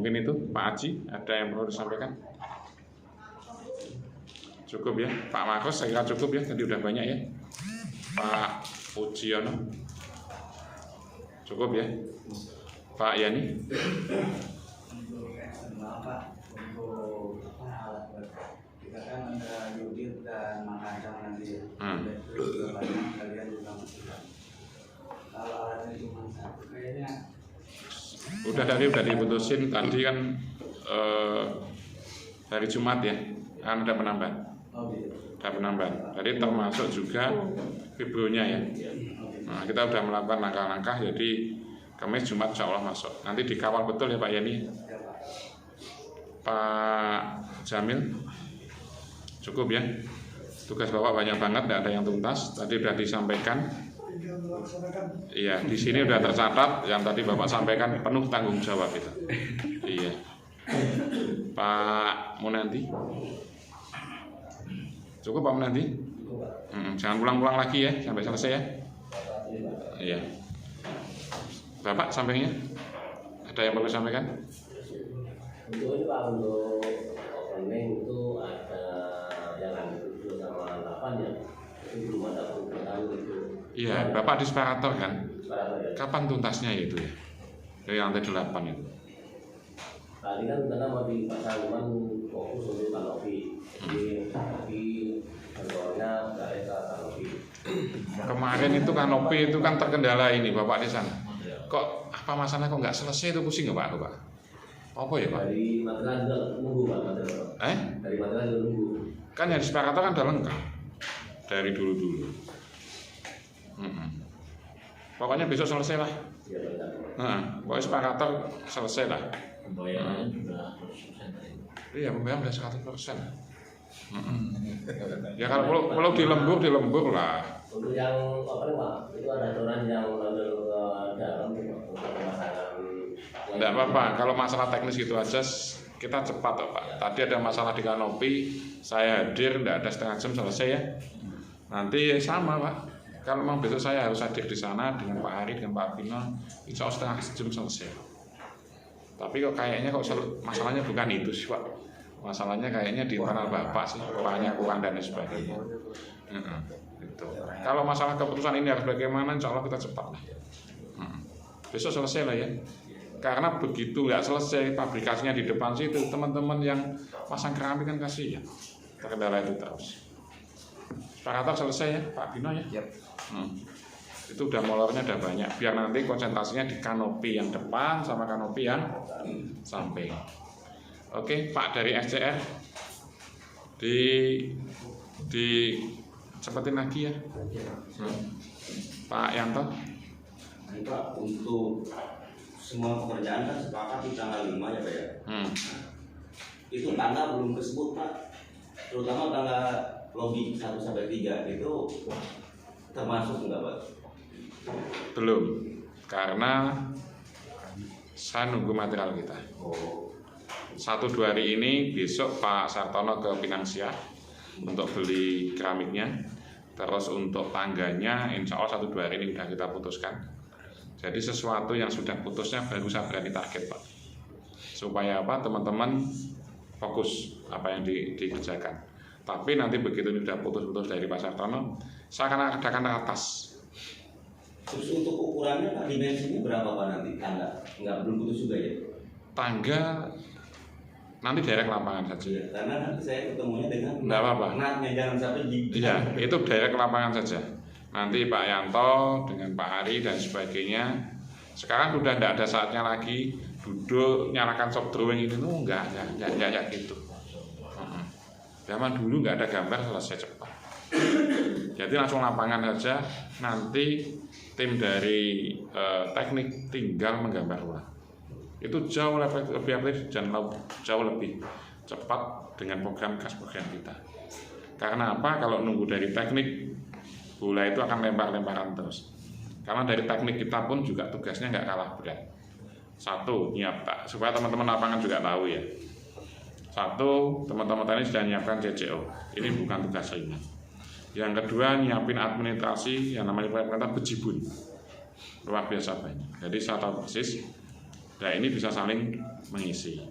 mungkin itu Pak Haji, ada yang perlu disampaikan? Cukup ya, Pak Markus saya kira cukup ya, tadi udah banyak ya. Pak Pujiono cukup ya. Pak Yani. Maaf Pak, untuk kita kan ada judit dan makan nanti. Banyak kalian juga masih. Kalau alatnya cuma satu kayaknya. Udah diputusin tadi kan hari Jumat ya, kan ada penambahan. Ada penambahan. Jadi termasuk juga fibronya ya. Nah, kita udah melakukan langkah-langkah, jadi Kamis Jumat insya Allah masuk. Nanti dikawal betul ya Pak Yani. Pak Jamil, cukup ya. Tugas Bapak banyak banget, tidak ada yang tuntas. Tadi sudah disampaikan. Iya, di sini sudah tercatat yang tadi Bapak sampaikan, penuh tanggung jawab itu. Iya. Pak Munanti, cukup Pak Munanti. Jangan pulang-pulang lagi ya sampai selesai ya. Iya. Bapak sampainya ada yang perlu sampaikan? Untuk ini Pak, untuk opening itu ada yang ada 7 sama 8 ya. Itu belum ada perubahan itu. Iya, Bapak disparator kan? Ya. Kapan tuntasnya itu ya? Dari lantai 8 itu. Tadi kan karena mau dipasang cuman fokus untuk kanopi. Jadi kantornya dari kanopi. Kemarin itu kanopi itu kan terkendala ini Bapak di sana. Kok apa masalahnya kok nggak selesai itu, pusing nggak Pak? Apa ya Pak? Dari material juga nunggu Pak, material. Dari material juga nunggu. Kan yang disepakati kan udah lengkap dari dulu-dulu. Pokoknya besok selesai lah. Ya, pokoknya sepakator selesai lah. Pembayaran sudah 100%. Iya, pembayaran sudah 100%. Ya kalau di lembur lah. Untuk yang apa nih Pak? Itu ada aturan yang ngambil ke dalam untuk pemasangan. Tidak apa-apa, kalau masalah teknis gitu aja kita cepat Pak. Tadi ada masalah di kanopi, saya hadir, tidak ada setengah jam selesai ya. Nanti sama Pak. Kalau memang besok saya harus hadir di sana dengan Pak Ari, dengan Pak Pino, insya Allah setengah jam selesai. Tapi kok kayaknya masalahnya bukan itu sih Pak. Masalahnya kayaknya di internal Bapak sih, banyak kurang dan sebagainya. Gitu. Kalau masalah keputusan ini harus bagaimana, insya Allah kita cepat lah. Besok selesai lah ya. Karena begitu nggak selesai pabrikasinya di depan situ, teman-teman yang pasang keramik kan kasihan. Terkendala itu terus. Sepakator selesai ya Pak Bino ya. Yep. Itu udah molornya udah banyak. Biar nanti konsentrasinya di kanopi yang depan sama kanopi yang samping. Oke Pak dari SCR di cepetin lagi ya. Pak Yanto. Pak, untuk semua pekerjaan kan sepakat di tanggal 5 ya Pak ya. Itu tanggal belum disebut Pak. Terutama tanggal lobby 1 sampai 3 itu termasuk enggak Pak? Belum. Karena saya nunggu material kita. 1-2 hari ini, besok Pak Sartono ke Pinangsia untuk beli keramiknya. Terus untuk tangganya insya Allah 1-2 hari ini sudah kita putuskan. Jadi sesuatu yang sudah putusnya baru saya berani target Pak. Supaya apa, teman-teman fokus apa yang dikerjakan. Tapi nanti begitu ini sudah putus-putus dari Pak Sartono, saya akan adakan atas. Terus untuk ukurannya Pak, dimensinya berapa Pak nanti? Tangga? Belum putus juga ya? Tangga nanti direct lapangan saja. Ya, karena nanti saya ketemunya dengan Nggak apa-apa. natnya jangan sampai Iya, itu direct lapangan saja. Nanti Pak Yanto dengan Pak Ari dan sebagainya. Sekarang sudah tidak ada saatnya lagi duduk nyalakan soft drawing ini tuh enggak gitu. Zaman dulu nggak ada gambar, selesai cepat. Jadi langsung lapangan saja. Nanti tim dari teknik tinggal menggambar ulang. Itu jauh lebih efektif dan jauh lebih cepat dengan program kita. Karena apa? Kalau nunggu dari teknik, bola itu akan lempar-lemparan terus. Karena dari teknik kita pun juga tugasnya nggak kalah berat. Satu, supaya teman-teman lapangan juga tahu ya. Satu, teman-teman tadi sudah menyiapkan CCO. Ini bukan tugas ringan. Yang kedua, nyiapin administrasi yang namanya pemerintah bejibun. Luar biasa banyak. Jadi saya tahu persis Nah ini bisa saling mengisi.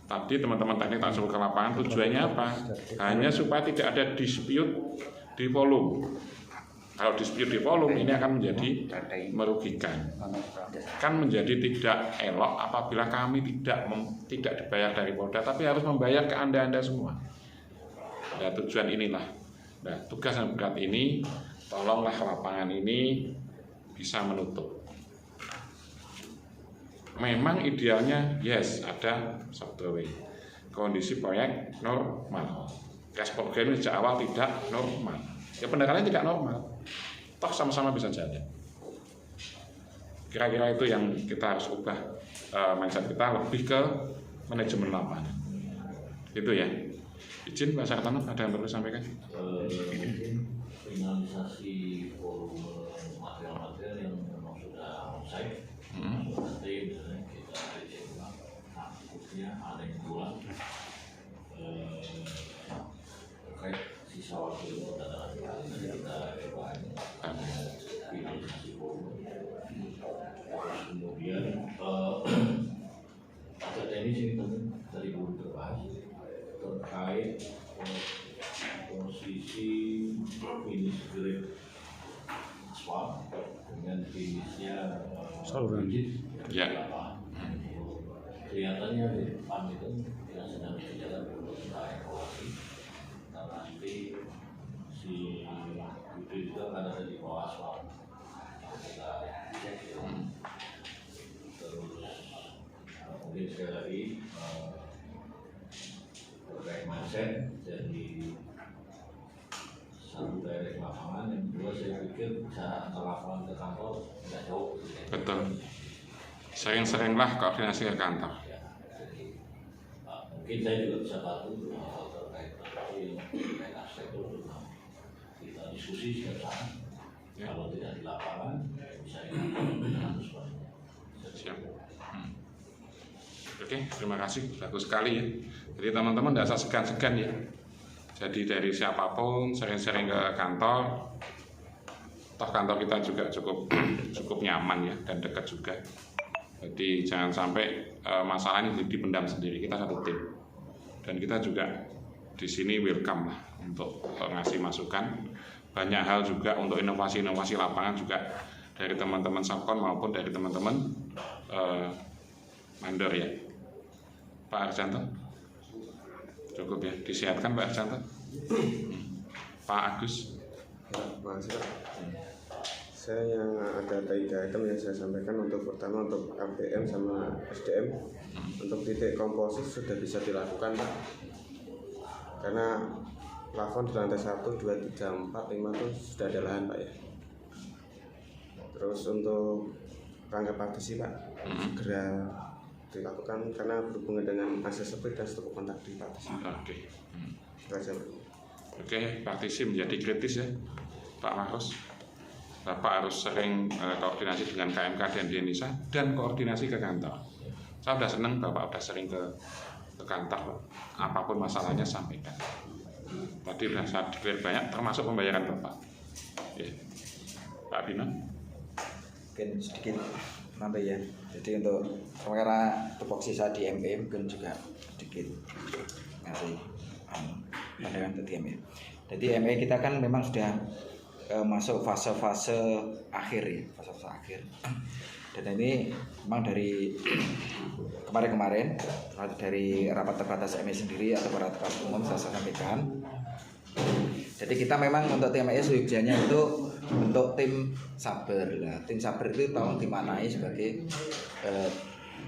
Tadi teman-teman teknik tak suruh ke lapangan tujuannya apa? Hanya supaya tidak ada dispute di volume. Kalau dispute di volume ini akan menjadi merugikan. Kan menjadi tidak elok apabila kami tidak dibayar dari Polda, tapi harus membayar ke Anda semua. Nah tujuan inilah. Nah tugas yang berat ini, tolonglah lapangan ini bisa menutup. Memang idealnya yes ada soft drawing. Kondisi proyek normal. Cash program sejak awal tidak normal. Ya pendekatannya tidak normal. Toh sama-sama bisa jalan. Kira-kira itu yang kita harus ubah mindset kita lebih ke manajemen lapangan. Itu ya. Izin Pak Sartono, ada yang perlu sampaikan? Mungkin finalisasi volume material-material yang memang sudah onsite. Nanti misalnya kita cek ulang aktifnya ada yang kurang terkait sisa waktu itu nanti kita coba finalisasi volume. Terus kemudian ada teknis ini tadi belum terbahas terkait posisi finish grade aspal dengan finishnya rigid. Ya. Kelihatannya di depan itu yang sedang berjalan untuk kita evaluasi. Nah, nanti si bibir itu akan ada di bawah aspal. Kita cek. Terus mungkin sekali lagi terkait mindset dari satu daerah lapangan, yang kedua saya pikir bisa antar lapangan ke kantor tidak jauh. Betul. Sering-seringlah koordinasi ke kantor. Ya, jadi mungkin saya juga bisa bantu terkait aspek itu kita diskusi setiap saat. Ya. Kalau tidak di lapangan bisa dengan sebagainya. Siap. Oke, terima kasih. Bagus sekali ya. Jadi teman-teman tidak usah segan-segan ya. Jadi dari siapapun sering-sering ke kantor. Toh kantor kita juga cukup nyaman ya dan dekat juga. Jadi jangan sampai masalah ini dipendam sendiri. Kita satu tim dan kita juga di sini welcome lah untuk ngasih masukan. Banyak hal juga untuk inovasi-inovasi lapangan juga dari teman-teman Subkon maupun dari teman-teman mandor ya. Pak Arjanto, cukup ya, disiapkan Pak Arjanto. Pak Agus. Ya, makasih Pak. Saya yang ada 3 item yang saya sampaikan. Untuk pertama untuk APM sama SDM. Untuk titik komposit sudah bisa dilakukan Pak. Karena plafon di lantai 1, 2, 3, 4, 5 itu sudah ada lahan Pak ya. Terus untuk rangka partisi Pak, segera dilakukan karena berhubungan dengan akses sepit dan struktur kontak di partisi. Oke. Oke, partisi menjadi kritis ya, Pak Markus. Bapak harus sering koordinasi dengan KMK dan Denisa dan koordinasi ke kantor. Saya sudah senang Bapak sudah sering ke kantor, apapun masalahnya sampaikan. Tadi sudah saya declare banyak, termasuk pembayaran Bapak. Ya. Pak Bino. Mungkin sedikit nambah ya. Jadi untuk karena tupoksi saya di ME mungkin juga sedikit ngasih pandangan ke ME. Jadi ME kita kan memang sudah masuk fase-fase akhir ya, fase-fase akhir. Dan ini memang dari kemarin-kemarin dari rapat terbatas ME sendiri atau rapat umum saya sampaikan. Jadi kita memang untuk tim ME seyogianya itu untuk tim sabar. Nah, tim sabar itu tolong dimaknai sebagai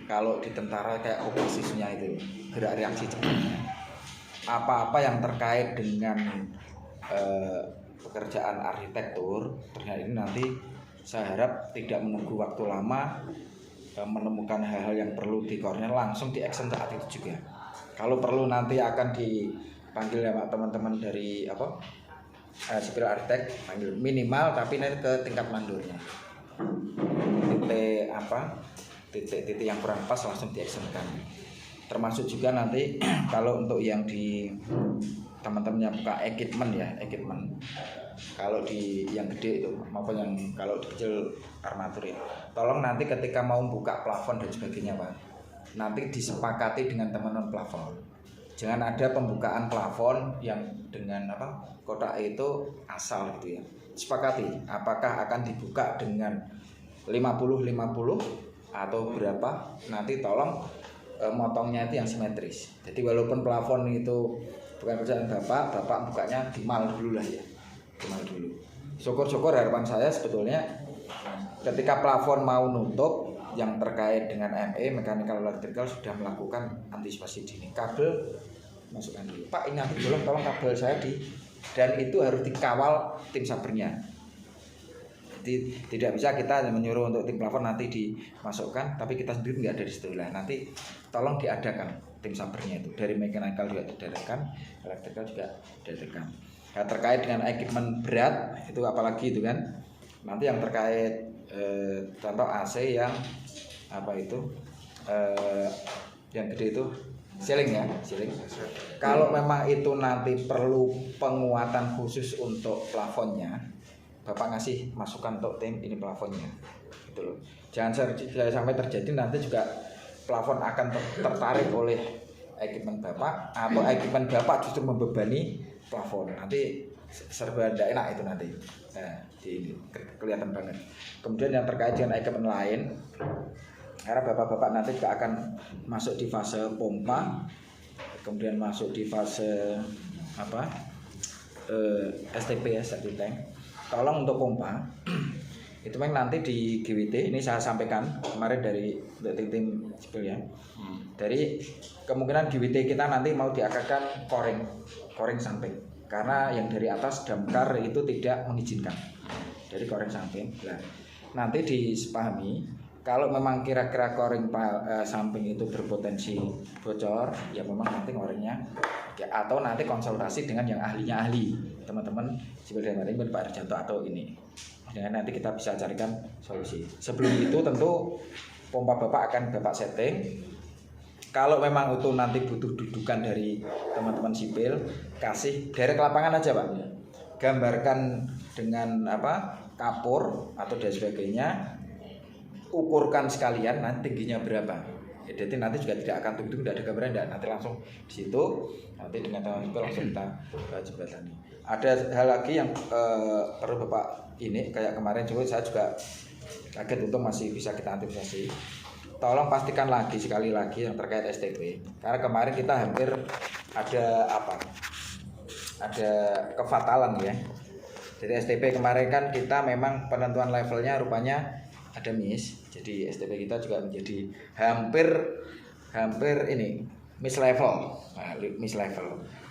kalau di tentara kayak oposisinya itu gerak reaksi cepatnya. Apa-apa yang terkait dengan pekerjaan arsitektur ternyata ini nanti saya harap tidak menunggu waktu lama menemukan hal-hal yang perlu dikoordinir langsung di action saat itu juga. Kalau perlu nanti akan dipanggil ya teman-teman dari sipil arsitek panggil minimal tapi nanti ke tingkat mandornya. Titik yang kurang pas langsung di-actionkan. Termasuk juga nanti kalau untuk yang di teman-teman yang buka equipment. Kalau di yang gede itu maupun yang kalau di kecil armatur ya. Tolong nanti ketika mau buka plafon dan sebagainya Pak. nanti disepakati dengan teman-teman plafon. Jangan ada pembukaan plafon yang dengan kotak itu asal gitu ya. Sepakati apakah akan dibuka dengan 50-50 atau berapa, nanti tolong motongnya itu yang simetris. Jadi walaupun plafon itu bukan kerjaan Bapak bukanya dimal dulu lah ya. Dimal dulu. Syukur-syukur harapan saya sebetulnya ketika plafon mau nutup yang terkait dengan ME mechanical electrical sudah melakukan antisipasi dini. Kabel masukkan dulu. Pak, ini nanti tolong kabel saya dan itu harus dikawal tim sabernya. Jadi tidak bisa kita menyuruh untuk tim plafon nanti dimasukkan, tapi kita sendiri nggak ada di situ lah. Nanti tolong diadakan tim sabernya itu dari mechanical juga diadakan, electrical juga diadakan. Nah, terkait dengan ekipmen berat itu apalagi itu kan, nanti yang terkait contoh AC yang yang gede itu ceiling ya, ceiling. Kalau memang itu nanti perlu penguatan khusus untuk plafonnya, Bapak ngasih masukan untuk tim ini plafonnya, gitu loh. Jangan sampai terjadi nanti juga plafon akan tertarik oleh ekipmen Bapak atau ekipmen Bapak justru membebani plafon. Nanti serba tidak enak itu nanti. Nah, ini kelihatan banget. Kemudian yang terkait dengan ekipmen lain, karena bapak-bapak nanti juga akan masuk di fase pompa, kemudian masuk di fase STP ya, septic tank. Tolong untuk pompa itu memang nanti di GWT ini saya sampaikan kemarin dari tim sipil ya. Dari kemungkinan GWT kita nanti mau diakarkan coring samping, karena yang dari atas damkar itu tidak mengizinkan dari coring samping. Nah, nanti disepahami kalau memang kira-kira coring samping itu berpotensi bocor, ya memang nanti coringnya ya, atau nanti konsultasi dengan yang ahli teman-teman sipil dan maritim Pak Arjanto atau ini. Dengan nanti kita bisa carikan solusi. Sebelum itu tentu pompa Bapak akan Bapak setting. Kalau memang itu nanti butuh dudukan dari teman-teman sipil, kasih dari lapangan aja Pak. Gambarkan dengan kapur atau dan sebagainya, ukurkan sekalian nanti tingginya berapa. Ya, jadi nanti juga tidak akan tunggu, tidak ada gambaran, nanti langsung di situ nanti dengan teman sipil langsung kita jembatani. Ada hal lagi yang perlu Bapak ini kayak kemarin saya juga kaget untuk masih bisa kita antisipasi. Tolong pastikan lagi sekali lagi yang terkait STP, karena kemarin kita hampir ada kefatalan ya. Jadi STP kemarin kan kita memang penentuan levelnya rupanya ada miss, jadi STP kita juga menjadi hampir ini miss level.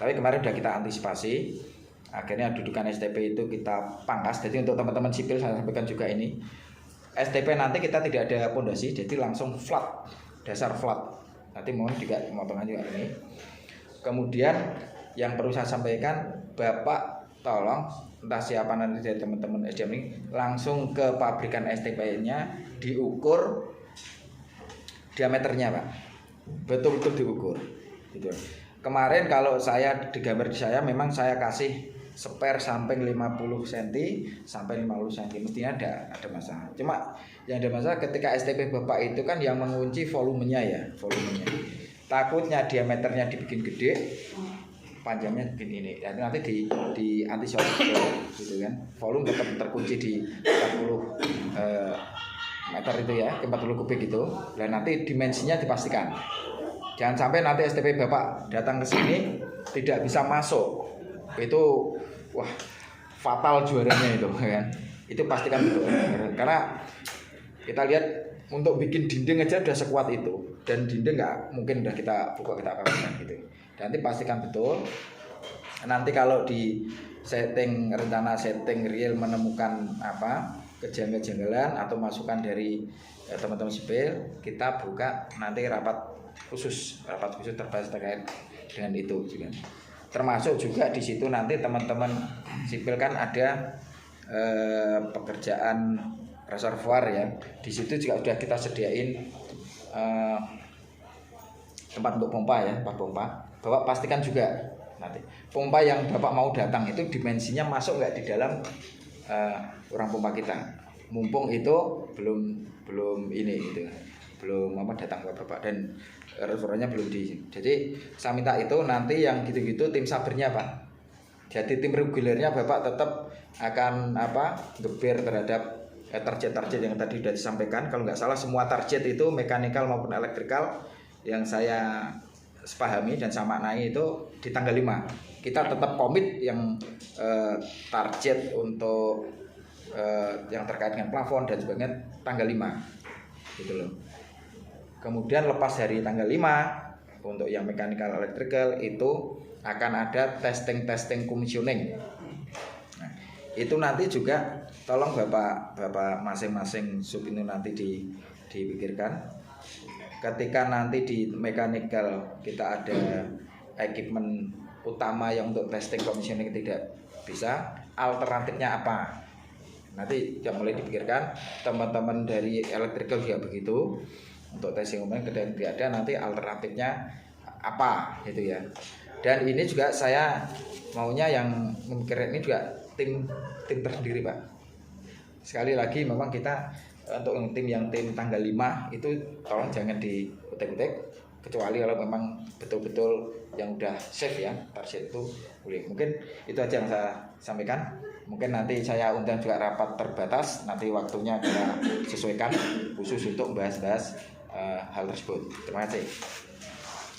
Tapi kemarin sudah kita antisipasi, akhirnya dudukan STP itu kita pangkas. Jadi untuk teman-teman sipil saya sampaikan juga ini, STP nanti kita tidak ada pondasi, jadi langsung flat, dasar flat. Nanti mohon juga pemotongan juga ini. Kemudian yang perlu saya sampaikan, Bapak tolong entah siapa nanti dari teman-teman SDM ini langsung ke pabrikan STP-nya diukur diameternya Pak, betul-betul diukur. Gitu. Kemarin kalau saya di gambar di saya memang saya kasih spare samping 50 cm sampai 50 cm, mestinya ada masalah. Cuma yang ada masalah ketika STP Bapak itu kan yang mengunci volumenya ya, takutnya diameternya dibikin gede, panjangnya bikin ini. Nanti di antisipasi gitu kan. Volume tetap terkunci di 40 meter itu ya, 40 kubik itu. Dan nanti dimensinya dipastikan. Jangan sampai nanti STP Bapak datang ke sini tidak bisa masuk. Itu wah fatal juaranya itu kan. Itu pastikan betul. Karena kita lihat untuk bikin dinding aja udah sekuat itu, dan dinding nggak mungkin udah kita buka kita akan gitu. Dan nanti pastikan betul. Nanti kalau di setting rencana setting real menemukan kejanggalan atau masukan dari teman-teman sipil, kita buka nanti rapat khusus terkait dengan itu juga. Termasuk juga di situ nanti teman-teman sipil kan ada pekerjaan reservoir ya. Di situ juga sudah kita sediain tempat untuk pompa ya, tempat pompa. Bapak pastikan juga nanti pompa yang Bapak mau datang itu dimensinya masuk nggak di dalam ruang pompa kita. Mumpung itu belum ini gitu. Belum datang ke Bapak, dan referennya belum di. Jadi saya minta itu nanti yang gitu-gitu tim sabernya Pak. Jadi tim regulernya Bapak tetap akan geber terhadap target-target yang tadi sudah disampaikan. Kalau nggak salah semua target itu mekanikal maupun elektrikal yang saya sepahami dan saya maknai itu di tanggal 5. Kita tetap komit yang target untuk yang terkait dengan plafon dan sebagainya tanggal 5 gitu loh. Kemudian lepas dari tanggal 5 untuk yang mechanical electrical itu akan ada testing commissioning. Nah, itu nanti juga tolong Bapak masing-masing sub itu nanti dipikirkan. Ketika nanti di mechanical kita ada equipment utama yang untuk testing commissioning tidak bisa, alternatifnya apa? Nanti yang mulai dipikirkan, teman-teman dari electrical juga begitu. Untuk testing commissioning tidak ada, nanti alternatifnya apa gitu ya. Dan ini juga saya maunya yang memikirkan ini juga tim tersendiri Pak. Sekali lagi memang kita untuk yang tim tanggal 5 itu tolong jangan diutek-utek, kecuali kalau memang betul-betul yang udah safe ya target itu boleh. Mungkin itu aja yang saya sampaikan. Mungkin nanti saya undang juga rapat terbatas, nanti waktunya kita sesuaikan khusus untuk membahas hal tersebut. Terima kasih.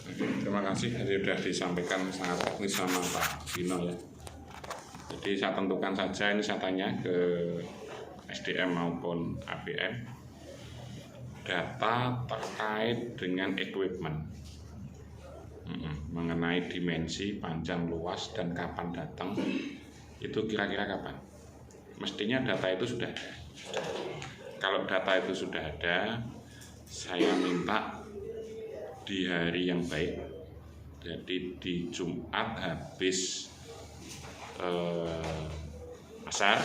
Terima kasih, tadi sudah disampaikan sangat teknis sama Pak Dino ya. Jadi saya tentukan saja, ini saya tanya ke SDM maupun APM, data terkait dengan equipment mengenai dimensi, panjang, luas, dan kapan datang, itu kira-kira kapan? Mestinya data itu sudah ada. Kalau data itu sudah ada, saya minta di hari yang baik, jadi di Jumat habis asar,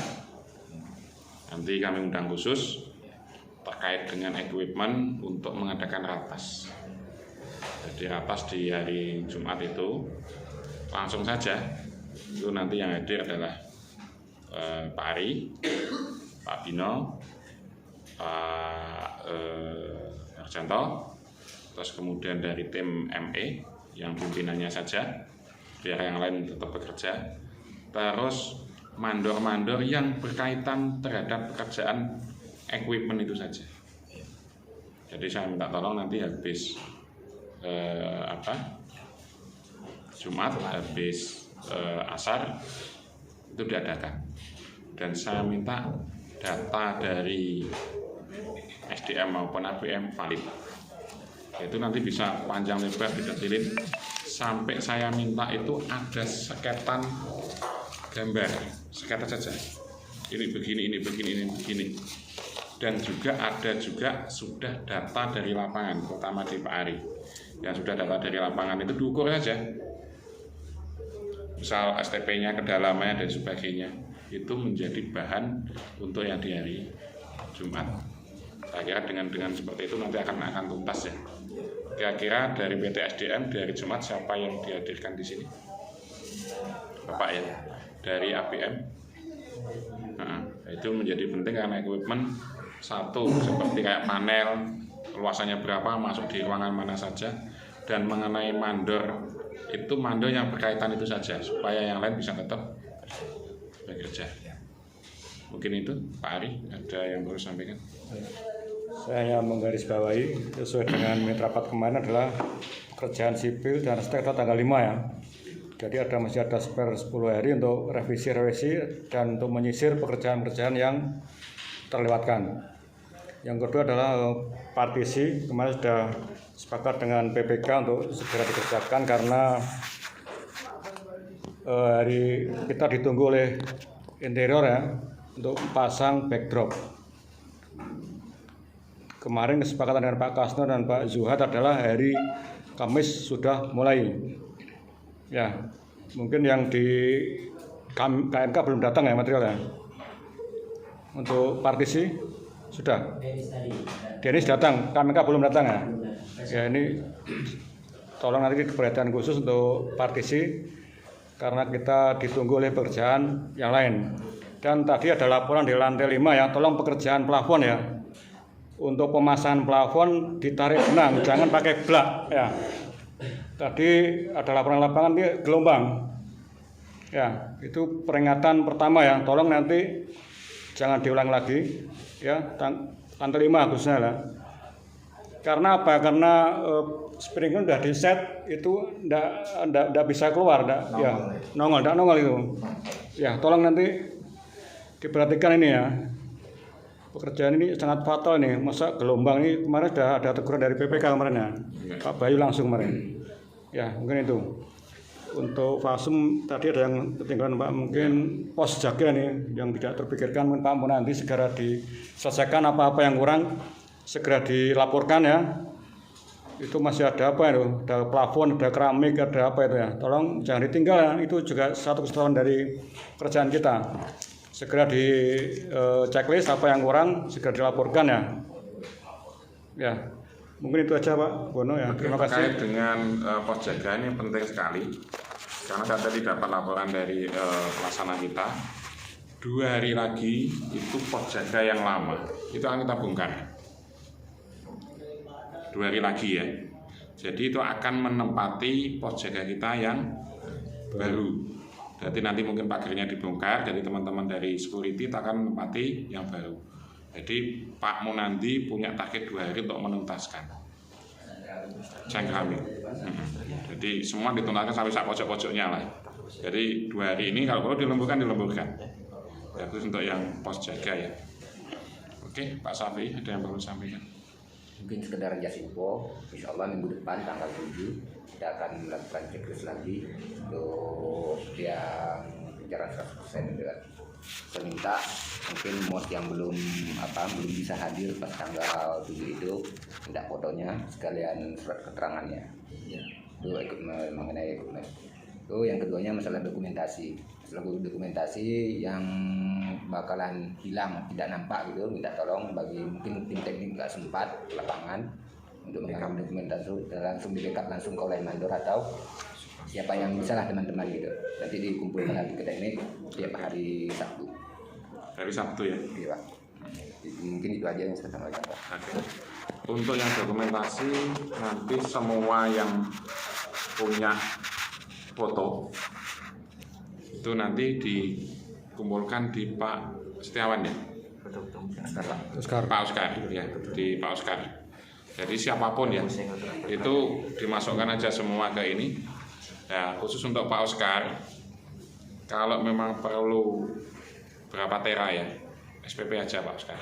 nanti kami undang khusus terkait dengan equipment untuk mengadakan ratas. Jadi ratas di hari Jumat itu langsung saja, itu nanti yang hadir adalah Pak Ari, Pak Bino, Pak Harjanto, terus kemudian dari tim ME yang pimpinannya saja, biar yang lain tetap bekerja. Terus mandor-mandor yang berkaitan terhadap pekerjaan equipment itu saja. Jadi saya minta tolong nanti habis Jumat habis asar itu diadakan. Dan saya minta data dari SDM maupun APM valid. Itu nanti bisa panjang lebar didetailin sampai saya minta itu ada seketan gambar, seketan saja. Ini begini, ini begini, ini begini. Dan juga ada juga sudah data dari lapangan, terutama di Pak Ari. Yang sudah data dari lapangan itu diukur saja. Misal STP-nya, kedalamannya dan sebagainya. Itu menjadi bahan untuk yang di hari Jumat. Saya kira dengan seperti itu nanti akan tuntas ya. Kira-kira dari PT SDM dari Jumat siapa yang dihadirkan di sini? Bapak ya. Dari APM. Nah, itu menjadi penting karena equipment satu seperti kayak panel, luasannya berapa, masuk di ruangan mana saja, dan mengenai mandor itu mandor yang berkaitan itu saja supaya yang lain bisa tetap bekerja. Mungkin itu Pak Ari, ada yang perlu sampaikan? Saya hanya menggarisbawahi sesuai dengan minta rapat kemarin adalah pekerjaan sipil dan arsitek tanggal 5 ya. Jadi masih ada spare 10 hari untuk revisi dan untuk menyisir pekerjaan-pekerjaan yang terlewatkan. Yang kedua adalah partisi, kemarin sudah sepakat dengan PPK untuk segera dikerjakan karena hari kita ditunggu oleh interior ya untuk pasang backdrop. Kemarin kesepakatan dengan Pak Kasno dan Pak Zuhad adalah hari Kamis sudah mulai. Ya, mungkin yang di KMK belum datang ya materialnya. Untuk partisi sudah. Denis datang, KMK belum datang ya. Ya ini tolong nanti perhatian khusus untuk partisi karena kita ditunggu oleh pekerjaan yang lain. Dan tadi ada laporan di lantai 5 ya, tolong pekerjaan plafon ya. untuk pemasangan plafon ditarik benang, jangan pakai blak ya. Tadi ada laporan-lapangan dia gelombang. Ya, itu peringatan pertama ya. Tolong nanti jangan diulang lagi ya, tanggal 5 Agustusnya lah. Karena apa? Karena spring udah di set itu ndak bisa keluar, ya nongol itu. Ya, tolong nanti diperhatikan ini ya. Pekerjaan ini sangat fatal nih. Masa gelombang ini kemarin sudah ada teguran dari PPK kemarin ya. Pak Bayu langsung kemarin. Ya, mungkin itu. Untuk Fasum tadi ada yang ketinggalan Pak, mungkin pos jaga nih yang tidak terpikirkan, mungkin Pak mau nanti segera diselesaikan apa-apa yang kurang segera dilaporkan ya. Itu masih ada apa itu? Ada plafon, ada keramik, ada apa itu ya. Tolong jangan ditinggal ya. Itu juga satu kesalahan dari kerjaan kita. Segera di checklist apa yang kurang segera dilaporkan ya. Ya. Mungkin itu aja Pak Bono ya. Terima kasih. Terkait dengan pos jaga ini penting sekali. Karena saya tadi dapat laporan dari pelaksana kita, 2 hari lagi itu pos jaga yang lama itu akan kita bongkar. 2 hari lagi ya. Jadi itu akan menempati pos jaga kita yang baru. Jadi nanti mungkin pagarnya dibongkar, jadi teman-teman dari security akan menempati yang baru. Jadi Pak Munandi punya target 2 hari untuk menuntaskan Cengkramik. Jadi semua dituntaskan sampai sak pojok-pojoknya lah. Jadi 2 hari ini kalau perlu dilemburkan. Bagus untuk yang pos jaga ya. Oke, Pak Safi, ada yang perlu disampaikan? Mungkin sekedar jas info, insya Allah minggu depan tanggal 7 kita akan melakukan checklist lagi untuk yang pencarian 100% dengan minta mungkin mos yang belum bisa hadir pas tanggal 7 itu minta fotonya sekalian surat keterangannya ya. Itu mengenai dokumen. Itu yang keduanya masalah dokumentasi yang bakalan hilang tidak nampak gitu, minta tolong bagi mungkin tim teknik nggak sempat ke lapangan untuk mengambil dokumentasi langsung di backup langsung ke oleh mandor atau siapa yang bisa lah teman-teman gitu. Nanti dikumpulkan lagi ke teknik tiap hari Sabtu. Hari Sabtu ya? Iya Pak. Mungkin itu aja yang saya sampaikan Pak. Oke. Untuk yang dokumentasi nanti semua yang punya foto itu nanti dikumpulkan di Pak Setiawan ya? Pak Oscar ya, di Pak Oscar. Jadi siapapun ya, itu dimasukkan aja semua ke ini. Ya, khusus untuk Pak Oscar, kalau memang perlu berapa tera ya, SPP aja Pak Oscar.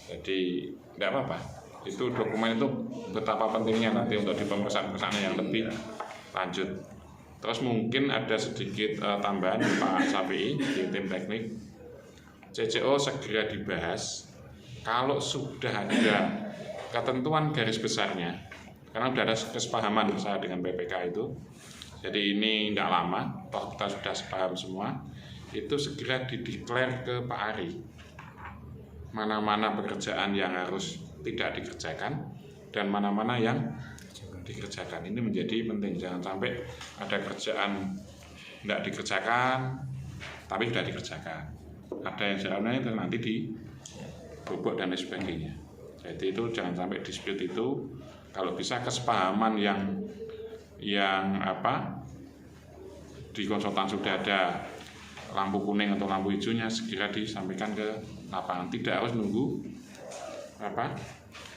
Jadi tidak apa-apa. Itu dokumen itu betapa pentingnya nanti untuk di pemeriksaan yang lebih lanjut. Terus mungkin ada sedikit tambahan Pak Safi di tim teknik. CCO segera dibahas. Kalau sudah ada ketentuan garis besarnya, karena sudah ada kesepahaman saya dengan BPK itu, jadi ini tidak lama, toh kita sudah sepaham semua, itu segera dideklar ke Pak Ari mana-mana pekerjaan yang harus tidak dikerjakan dan mana-mana yang dikerjakan. Ini menjadi penting, jangan sampai ada kerjaan tidak dikerjakan tapi sudah dikerjakan, ada yang jalannya itu nanti dibobok dan lain sebagainya. Jadi itu jangan sampai dispute itu. Kalau bisa kesepahaman yang di konsultan sudah ada lampu kuning atau lampu hijaunya segera disampaikan ke lapangan, tidak harus nunggu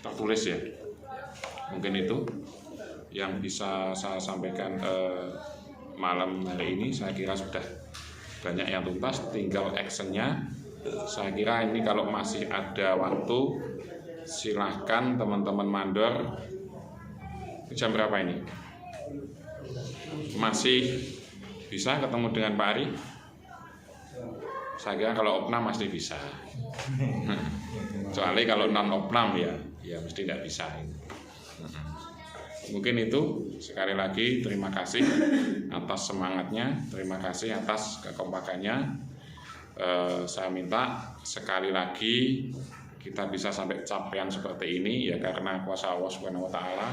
tertulis ya. Mungkin itu yang bisa saya sampaikan malam hari ini. Saya kira sudah banyak yang tuntas, tinggal actionnya. Saya kira ini kalau masih ada waktu, silahkan teman-teman mandor. Jam berapa ini? Masih bisa ketemu dengan Pak Ari? Saya kira kalau opnam pasti bisa. Kecuali kalau non opnam ya mesti tidak bisa. Mungkin itu. Sekali lagi terima kasih atas semangatnya, terima kasih atas kekompakannya. Saya minta sekali lagi kita bisa sampai capaian seperti ini ya karena kuasa Allah Subhanahu wa taala.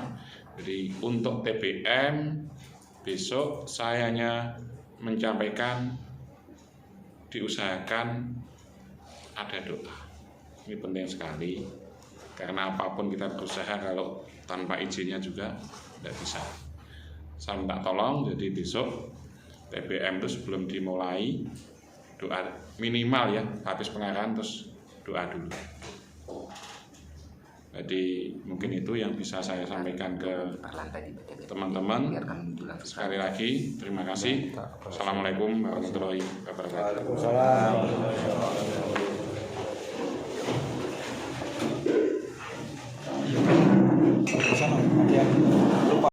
Jadi untuk TBM besok saya hanya menyampaikan diusahakan ada doa. Ini penting sekali, karena apapun kita berusaha kalau tanpa izinnya juga tidak bisa. Saya minta tolong, jadi besok TBM itu sebelum dimulai doa minimal ya, habis pengarahan terus doa dulu. Jadi mungkin itu yang bisa saya sampaikan ke teman-teman. Sekali lagi terima kasih. Assalamualaikum warahmatullahi wabarakatuh. Waalaikumsalam.